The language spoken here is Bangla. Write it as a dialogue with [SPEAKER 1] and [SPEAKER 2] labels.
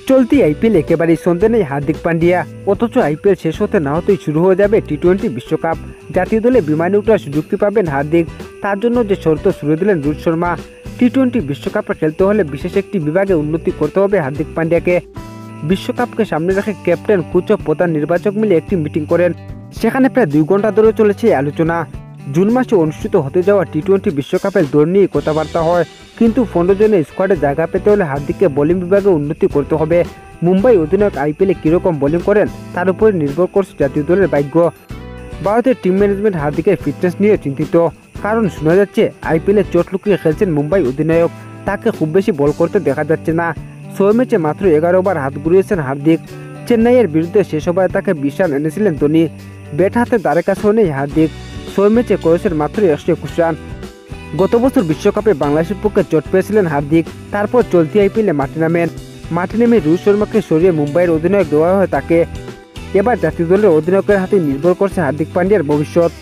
[SPEAKER 1] চলতি আইপিএল একেবারেই সন্দেহ নেই হার্দিক পান্ডিয়া, অথচ আইপিএল শেষ হতে না হতেই শুরু হয়ে যাবে টি-20 বিশ্বকাপ। জাতীয় দলে বিমানে ওঠার সুযোগটি পাবেন হার্দিক, তার জন্য যে শর্ত শুরু দিলেন রোহিত শর্মা। টি-20 বিশ্বকাপে খেলতে হলে বিশেষ একটি বিভাগে উন্নতি করতে হবে হার্দিক পান্ডিয়াকে। বিশ্বকাপকে সামনে রেখে ক্যাপ্টেন, কোচ ও প্রধান নির্বাচক মিলে একটি মিটিং করেন। সেখানে প্রায় 2 ঘন্টা ধরে চলেছে আলোচনা। জুন মাসে অনুষ্ঠিত হতে যাওয়া টি-20 বিশ্বকাপের দৌড় নিয়ে কথাবার্তা হয়, কিন্তু 15 জনের স্কোয়াডে জায়গা পেতে হলে হার্দিককে বোলিং বিভাগে উন্নতি করতে হবে। মুম্বাই অধিনায়ক আইপিএলে কীরকম বোলিং করেন তার উপরে নির্ভর করছে জাতীয় দলের ভাগ্য। ভারতের টিম ম্যানেজমেন্ট হার্দিকের ফিটনেস নিয়ে চিন্তিত, কারণ শোনা যাচ্ছে আইপিএলে চোট লুকিয়ে খেলছেন মুম্বাই অধিনায়ক, তাকে খুব বেশি বল করতে দেখা যাচ্ছে না। 6 ম্যাচে মাত্র 11 ওভার হাত ঘুরিয়েছেন হার্দিক। চেন্নাইয়ের বিরুদ্ধে শেষ ওভারে তাকে 20 রান এনেছিলেন ধোনি। ব্যাট হাতে দ্বারে কাছেও নেই হার্দিক, 6 ম্যাচে করেছেন মাত্র 121 রান। গত বছর বিশ্বকাপে বাংলাদেশের পক্ষে চোট পেয়েছিলেন হার্দিক, তারপর চলতি আইপিএলে মাঠে নেমে রোহিত শর্মাকে সরিয়ে মুম্বাইয়ের অধিনায়ক দেওয়া হয় তাকে। এবার জাতীয় দলের অধিনায়কের হাতে নির্ভর করছে হার্দিক পান্ডিয়ার ভবিষ্যৎ।